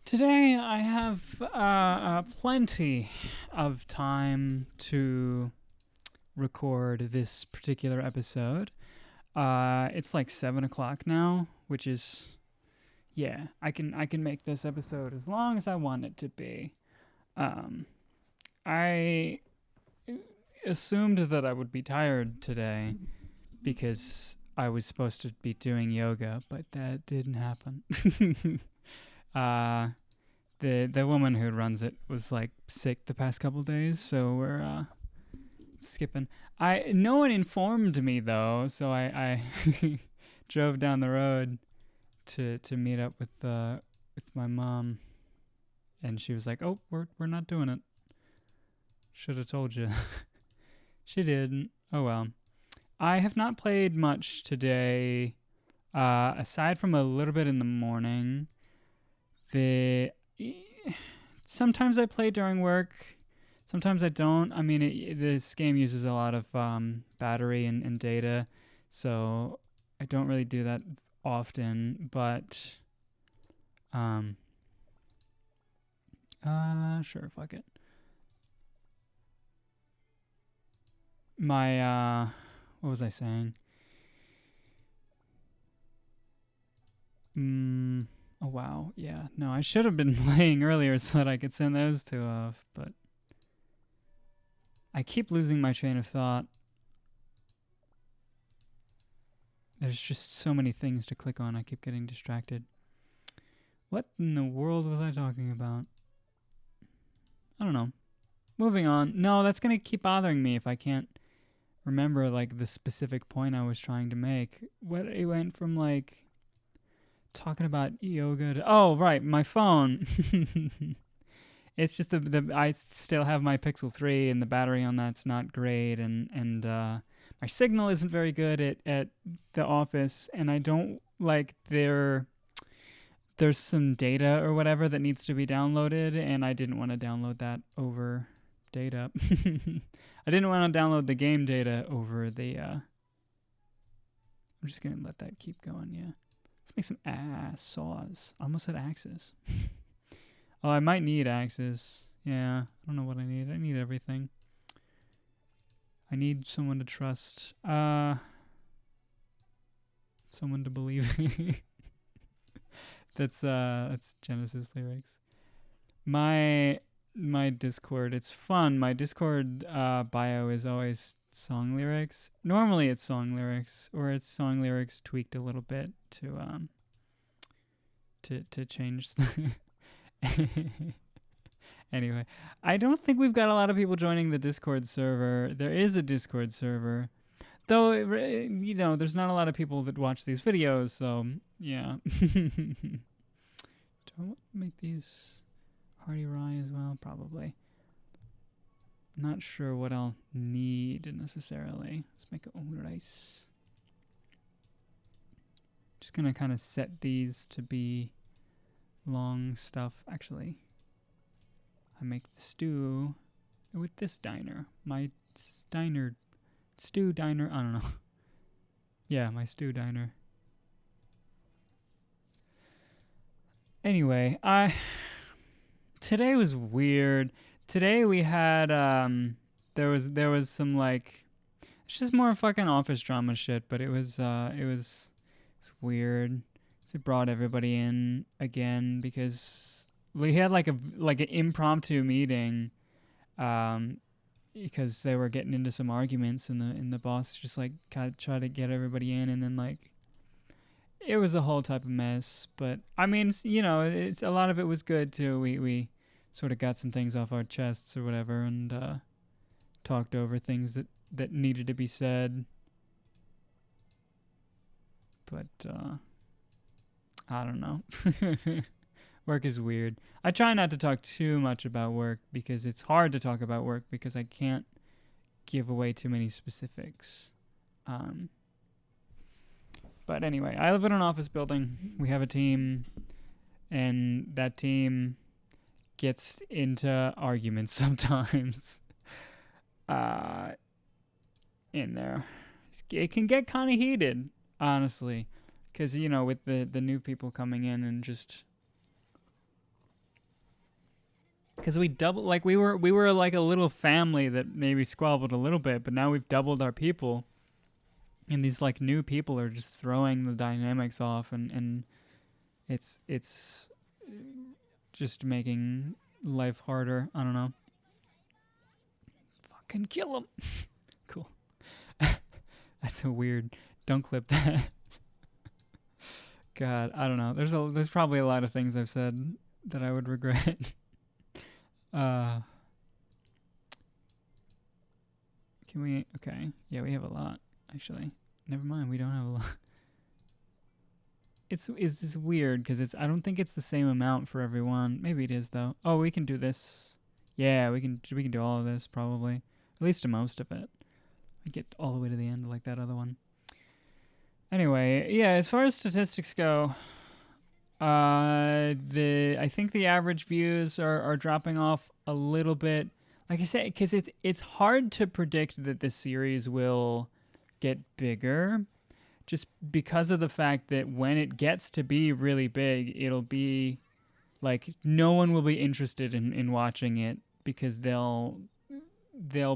Today I have plenty of time to record this particular episode. It's like 7 o'clock now, which is yeah. I can make this episode as long as I want it to be. I assumed that I would be tired today because I was supposed to be doing yoga, but that didn't happen. uh, the woman who runs it was like sick the past couple days, so we're skipping. I No one informed me though, so I drove down the road to meet up with my mom, and she was like, "Oh, we're not doing it. Should have told you." She didn't. Oh well. I have not played much today, aside from a little bit in the morning. The Sometimes I play during work. Sometimes I don't. I mean, this game uses a lot of battery and data, so I don't really do that often. But sure, fuck it. My what was I saying? Oh wow, yeah. No, I should have been playing earlier so that I could send those two off, but I keep losing my train of thought. There's just so many things to click on. I keep getting distracted. What in the world was I talking about? I don't know. Moving on. No, that's going to keep bothering me if I can't remember like the specific point I was trying to make. What it went from like talking about yoga to right, my phone. It's just the I still have my Pixel 3 and the battery on that's not great, and my signal isn't very good at the office, and I don't like there's some data or whatever that needs to be downloaded, and I didn't want to download that over data. I didn't want to download the game data over the I'm just gonna let that keep going. Yeah, let's make some saws. Almost said axes. Oh, I might need axes. Yeah, I don't know what I need. I need everything. I need someone to trust. Someone to believe. That's Genesis lyrics. My Discord, it's fun. My Discord bio is always song lyrics. Normally it's song lyrics, or it's song lyrics tweaked a little bit to change the Anyway, I don't think we've got a lot of people joining the Discord server. There is a Discord server, though. There's not a lot of people that watch these videos, so yeah. Do I want to make these hearty rye as well? Probably. Not sure what I'll need necessarily. Let's make it rice. Just gonna kind of set these to be long stuff. Actually, I make the stew with this diner. My stew diner. I don't know. Yeah, my stew diner. Anyway, today was weird. Today we had there was some like it's just more fucking office drama shit, but it's weird. So it brought everybody in again because we had like an impromptu meeting because they were getting into some arguments, and the boss just like tried to get everybody in, and then like it was a whole type of mess. But I mean, it's a lot of it was good too. We sort of got some things off our chests or whatever, and talked over things that needed to be said. But I don't know. Work is weird. I try not to talk too much about work because it's hard to talk about work because I can't give away too many specifics. But anyway, I live in an office building. We have a team, and that team gets into arguments sometimes. In there, it can get kind of heated, honestly, because with the new people coming in and just Because we were like a little family that maybe squabbled a little bit, but now we've doubled our people, and these like new people are just throwing the dynamics off, and it's just making life harder. I don't know. Fucking kill him. Cool. That's so weird. Don't clip that. God, I don't know. There's probably a lot of things I've said that I would regret. Can we? Okay. Yeah, we have a lot, actually. Never mind, we don't have a lot. It's weird, because I don't think it's the same amount for everyone. Maybe it is, though. Oh, we can do this. Yeah, we can do all of this, probably. At least to most of it. I get all the way to the end like that other one. Anyway, yeah, as far as statistics go, I think the average views are dropping off a little bit. Like I said, because it's hard to predict that this series will get bigger, just because of the fact that when it gets to be really big, it'll be like no one will be interested in watching it, because they'll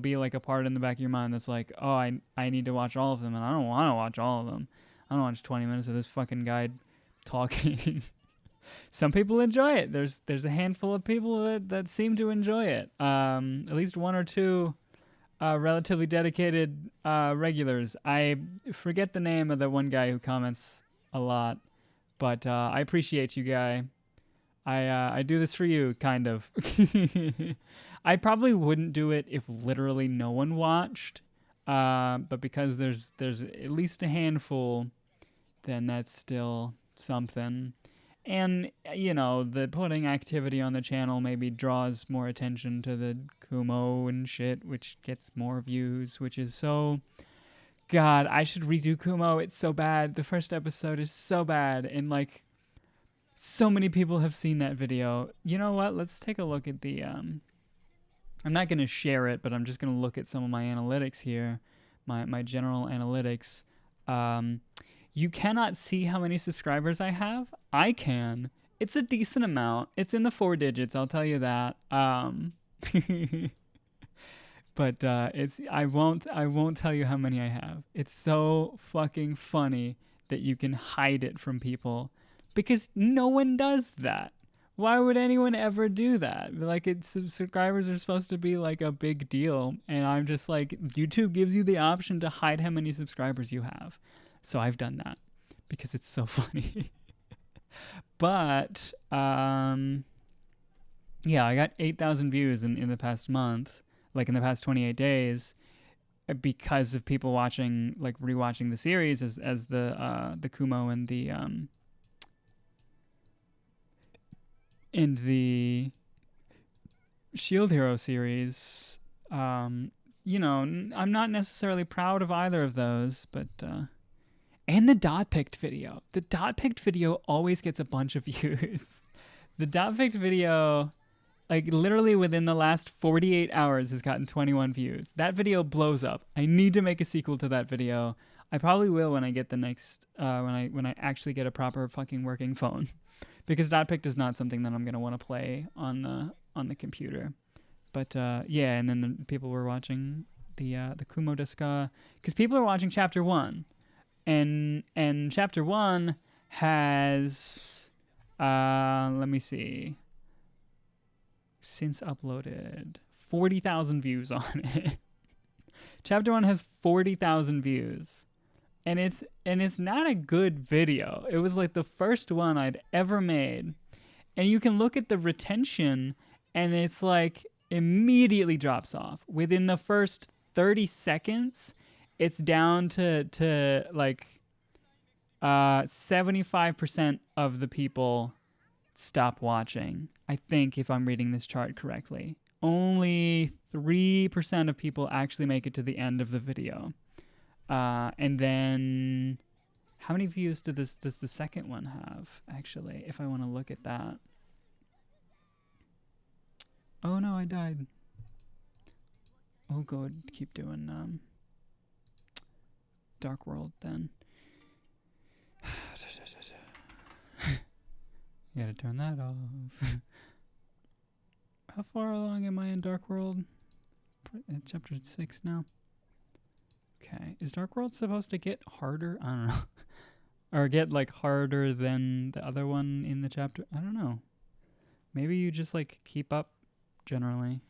be like a part in the back of your mind that's like, oh, I need to watch all of them, and I don't want to watch all of them. I don't watch 20 minutes of this fucking guy talking. Some people enjoy it. There's a handful of people that seem to enjoy it. At least one or two relatively dedicated regulars. I forget the name of the one guy who comments a lot, but I appreciate you, guy. I do this for you, kind of. I probably wouldn't do it if literally no one watched, but because there's at least a handful, then that's still something. And, you know, the putting activity on the channel maybe draws more attention to the Kumo and shit, which gets more views, which is so... God, I should redo Kumo. It's so bad. The first episode is so bad, and, like, so many people have seen that video. You know what? Let's take a look at the... I'm not going to share it, but I'm just going to look at some of my analytics here, my general analytics. You cannot see how many subscribers I have. I can. It's a decent amount. It's in the 4 digits, I'll tell you that. But I won't tell you how many I have. It's so fucking funny that you can hide it from people, because no one does that. Why would anyone ever do that? Like, subscribers are supposed to be like a big deal, and I'm just like, YouTube gives you the option to hide how many subscribers you have. So I've done that because it's so funny. But yeah, I got 8,000 views in the past month, like in the past 28 days, because of people watching, like rewatching the series as the Kumo and the Shield Hero series. You know, I'm not necessarily proud of either of those, but and the dot picked video. The dot picked video always gets a bunch of views. The dot picked video, like literally within the last 48 hours, has gotten 21 views. That video blows up. I need to make a sequel to that video. I probably will when I get the next when I actually get a proper fucking working phone, because dot picked is not something that I'm gonna want to play on the computer. But yeah, and then the people were watching the Kumo Deska, because people are watching chapter 1. And chapter 1 has, let me see, since uploaded, 40,000 views on it. Chapter 1 has 40,000 views, and it's not a good video. It was like the first one I'd ever made, and you can look at the retention, and it's like immediately drops off within the first 30 seconds. It's down to like 75% of the people stop watching. I think, if I'm reading this chart correctly. Only 3% of people actually make it to the end of the video. And then how many views does the second one have, actually, if I want to look at that? Oh no, I died. Oh good, keep doing Dark World then. You gotta turn that off. How far along am I in Dark World? Chapter 6 now. Okay. Is Dark World supposed to get harder? I don't know. Or get like harder than the other one in the chapter? I don't know. Maybe you just like keep up generally.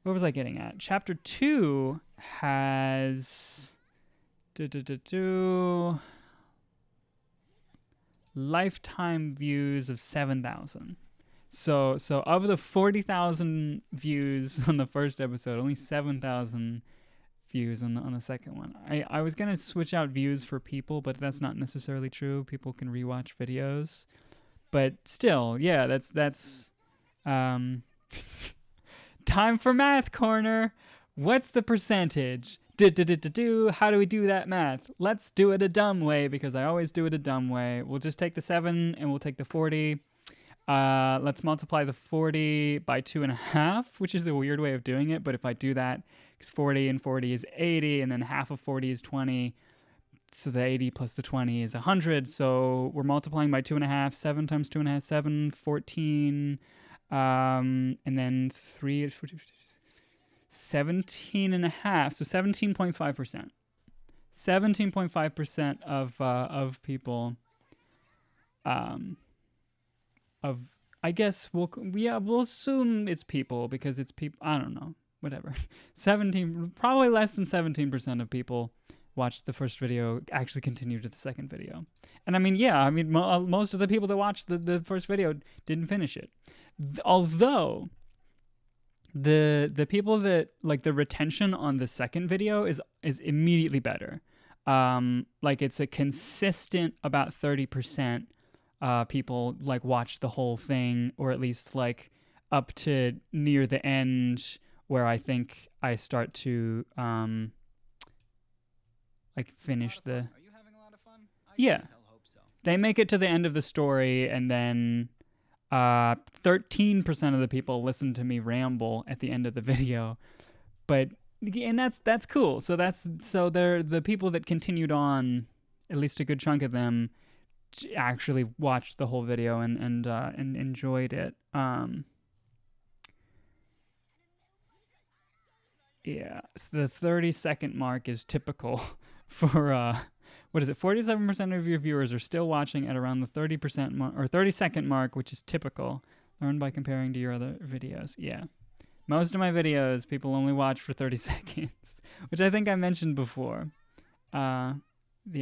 What was I getting at? Chapter 2 has lifetime views of 7,000. So of the 40,000 views on the first episode, only 7,000 views on the second one. I was gonna switch out views for people, but that's not necessarily true. People can rewatch videos, but still, yeah, that's time for math corner. What's the percentage? How do we do that math? Let's do it a dumb way, because I always do it a dumb way. We'll just take the 7 and we'll take the 40. Let's multiply the 40 by 2.5, which is a weird way of doing it. But if I do that, because 40 and 40 is 80, and then half of 40 is 20. So the 80 plus the 20 is 100. So we're multiplying by 2.5. 7 times 2.5, 7, 14. And then 3 is 17.5. So 17.5%. 17.5% of people I guess we'll assume it's people, because it's people. I don't know, whatever. 17, probably less than 17% of people watched the first video actually continued to the second video. And I mean, yeah, most of the people that watched the first video didn't finish it. Although the people that like the retention on the second video is immediately better. Like it's a consistent about 30%. People like watch the whole thing, or at least like up to near the end, where I think I start to like finish the. Are you having a lot of fun? Yeah, hope so. They make it to the end of the story, and then 13% of the people listen to me ramble at the end of the video, and that's cool. So they're the people that continued on, at least a good chunk of them actually watched the whole video and enjoyed it. Yeah, the 30-second mark is typical for what is it? 47% of your viewers are still watching at around the 30% or 30-second mark, which is typical. Learn by comparing to your other videos. Yeah. Most of my videos, people only watch for 30 seconds, which I think I mentioned before. The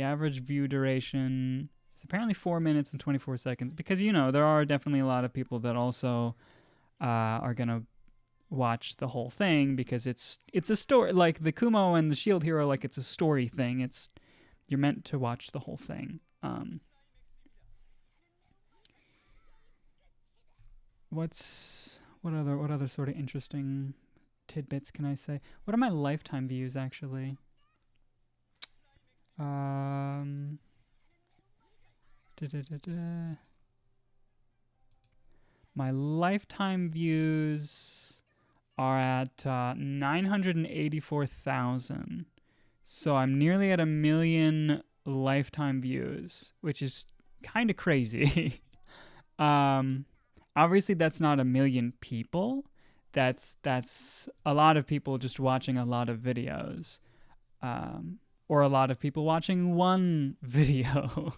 average view duration is apparently 4 minutes and 24 seconds, because, there are definitely a lot of people that also are going to watch the whole thing, because it's a story, like the Kumo and the Shield Hero, like it's a story thing. You're meant to watch the whole thing. What other sort of interesting tidbits can I say? What are my lifetime views actually? My lifetime views are at 984,000. So I'm nearly at 1 million lifetime views, which is kind of crazy. Obviously, that's not 1 million people. That's a lot of people just watching a lot of videos, or a lot of people watching one video.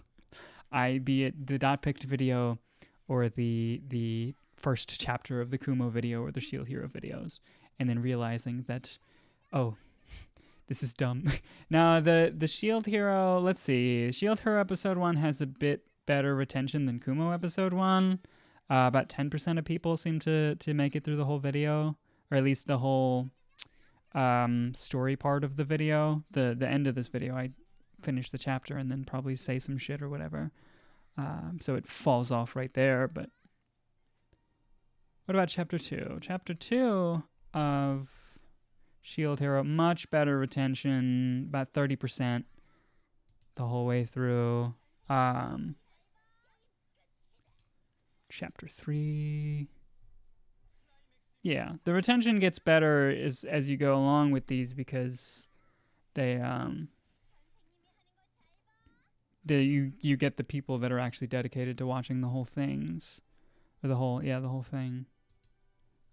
Be it the dot picked video, or the first chapter of the Kumo video, or the Shield Hero videos, and then realizing that, oh, this is dumb. Now the Shield Hero, let's see, Shield Hero episode 1 has a bit better retention than Kumo episode 1. About 10% of people seem to make it through the whole video, or at least the whole story part of the video. The end of this video, I finish the chapter and then probably say some shit or whatever. So it falls off right there. But what about chapter 2? Chapter 2 of Shield Hero, much better retention, about 30% the whole way through. Chapter 3. Yeah, the retention gets better as you go along with these, because you get the people that are actually dedicated to watching the whole things, or the whole thing.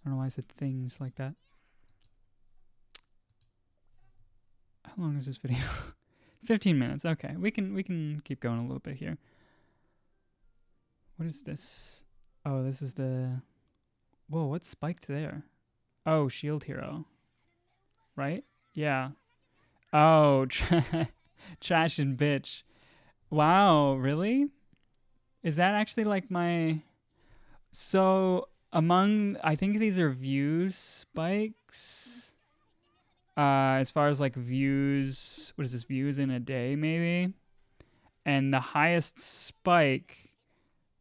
I don't know why I said things like that. How long is this video? 15 minutes. Okay, we can keep going a little bit here. What is this? Oh, this is the... Whoa, what's spiked there? Oh, shield hero. Right? Yeah. Oh, trash and bitch. Wow, really? Is that actually like my... So, among... I think these are view spikes. As far as like views... What is this? Views in a day, maybe? And the highest spike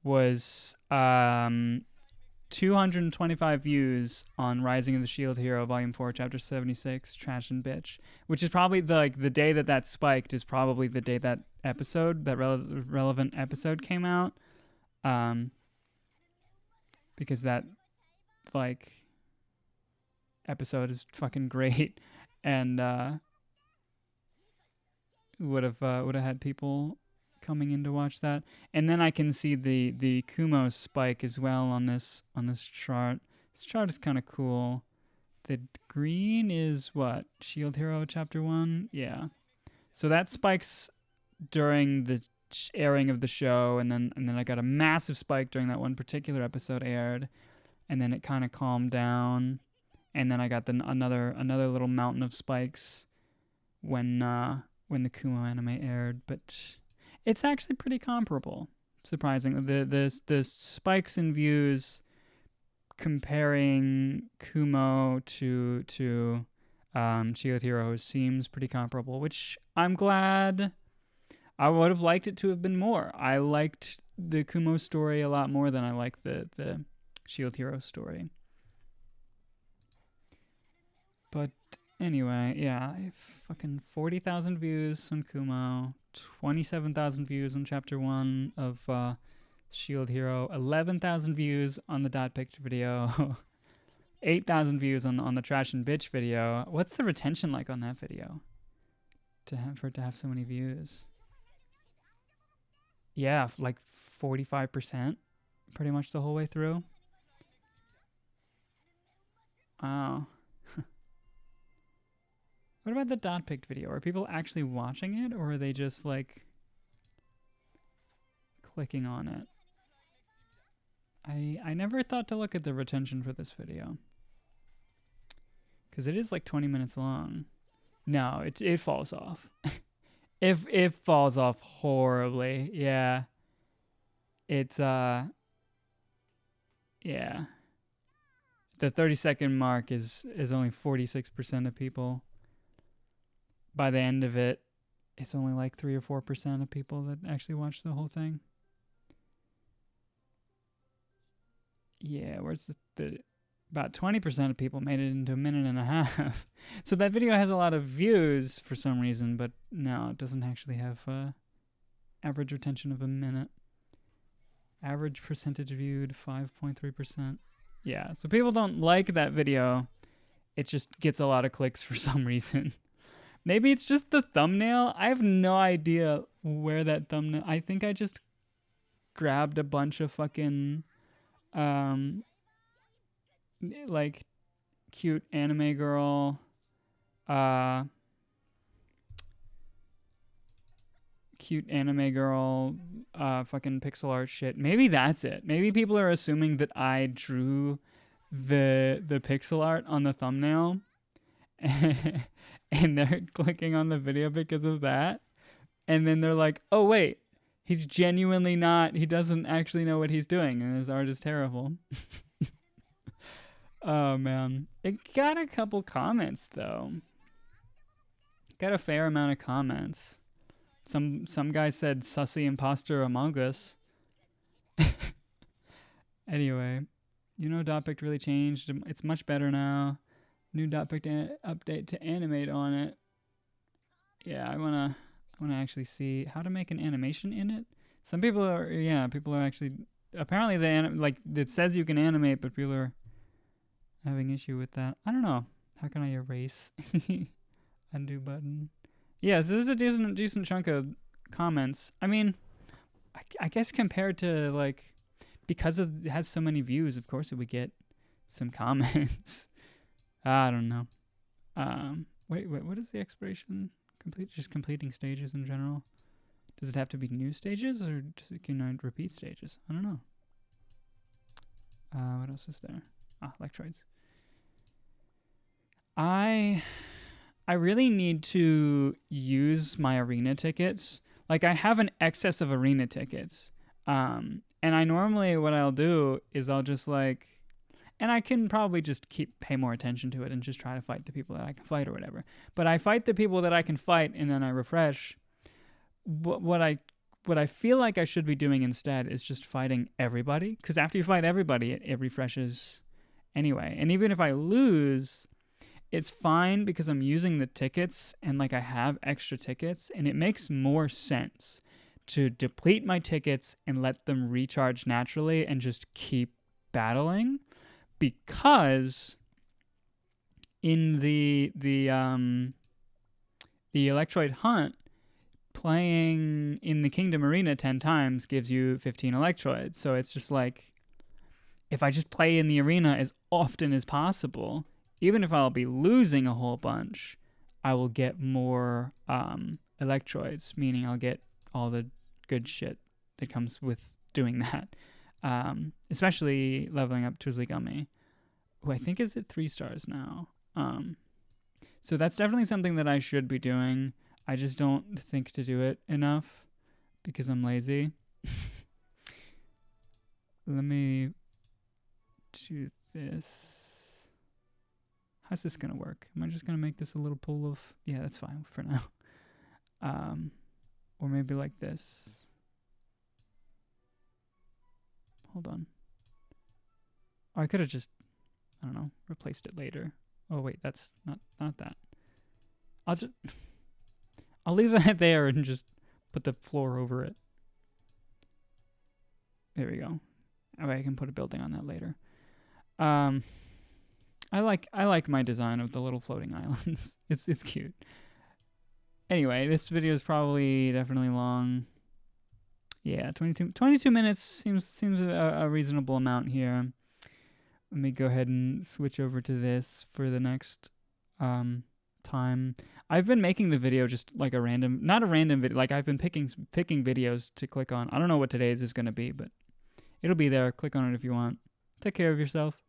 was 225 views on Rising of the Shield Hero Volume 4 Chapter 76 Trash and Bitch, which is probably the day that spiked is probably the day that episode, that relevant episode came out, because that like episode is fucking great, and would have had people coming in to watch that. And then I can see the Kumo spike as well on this chart. This chart is kind of cool. The green is what? Shield Hero Chapter 1? Yeah. So that spikes during the airing of the show, and then I got a massive spike during that one particular episode aired, and then it kind of calmed down, and then I got another little mountain of spikes when the Kumo anime aired, but it's actually pretty comparable, surprisingly. The spikes in views comparing Kumo to Shield Hero seems pretty comparable, which I'm glad. I would have liked it to have been more. I liked the Kumo story a lot more than I liked the Shield Hero story. But anyway, yeah, fucking 40,000 views on Kumo, 27,000 views on Chapter 1 of Shield Hero, 11,000 views on the Dot Picture video, 8,000 views on the Trash and Bitch video. What's the retention like on that video? For it to have so many views? Yeah, like 45%, pretty much the whole way through. Wow. What about the Dot Picked video? Are people actually watching it, or are they just like clicking on it? I never thought to look at the retention for this video, because it is like 20 minutes long. No, it falls off. It falls off horribly. Yeah. It's yeah. The 30-second mark is only 46% of people. By the end of it, it's only like 3 or 4% of people that actually watch the whole thing. Yeah, where's the about 20% of people made it into a minute and a half. So that video has a lot of views for some reason, but no, it doesn't actually have average retention of a minute. Average percentage viewed, 5.3%. Yeah, so people don't like that video. It just gets a lot of clicks for some reason. Maybe it's just the thumbnail. I have no idea where that thumbnail... I think I just grabbed a bunch of fucking... like cute anime girl fucking pixel art shit. Maybe that's it. Maybe people are assuming that I drew the pixel art on the thumbnail and they're clicking on the video because of that, and then they're like, oh wait, he's genuinely not, he doesn't actually know what he's doing, and his art is terrible. Oh man, it got a couple comments though. Got a fair amount of comments. Some guy said sussy imposter among us. Anyway, Dotpic really changed. It's much better now. New Dotpic update to animate on it. Yeah, I wanna actually see how to make an animation in it. Some people are actually, apparently it says you can animate, but people are having issue with that. I don't know. How can I erase? Undo button. Yeah, so there's a decent chunk of comments. I mean, I guess compared to like, because it has so many views, of course it would get some comments. I don't know. Wait, what is the expiration? Just completing stages in general. Does it have to be new stages, or can I repeat stages? I don't know. What else is there? Electroids. I really need to use my arena tickets. Like, I have an excess of arena tickets. And I normally, what I'll do is I'll just like, and I can probably just pay more attention to it and just try to fight the people that I can fight or whatever. But I fight the people that I can fight, and then I refresh. What I feel like I should be doing instead is just fighting everybody. Because after you fight everybody, it refreshes anyway. And even if I lose, it's fine because I'm using the tickets and like I have extra tickets, and it makes more sense to deplete my tickets and let them recharge naturally and just keep battling, because in the Electroid Hunt, playing in the Kingdom Arena 10 times gives you 15 Electroids. So it's just like, if I just play in the arena as often as possible, even if I'll be losing a whole bunch, I will get more Electroids, meaning I'll get all the good shit that comes with doing that. Especially leveling up Twizzlegummy, who I think is at 3 stars now. So that's definitely something that I should be doing. I just don't think to do it enough because I'm lazy. Let me do this. How's this gonna work? Am I just gonna make this a little pool of... Yeah, that's fine for now. Or maybe like this. Hold on. Oh, I could have just, I don't know, replaced it later. Oh wait, that's not that. I'll leave that there and just put the floor over it. There we go. Oh, I can put a building on that later. I like my design of the little floating islands. It's cute. Anyway, this video is probably definitely long. Yeah, 22 minutes seems a reasonable amount here. Let me go ahead and switch over to this for the next time. I've been making the video just like not a random video. Like, I've been picking videos to click on. I don't know what today's is going to be, but it'll be there. Click on it if you want. Take care of yourself.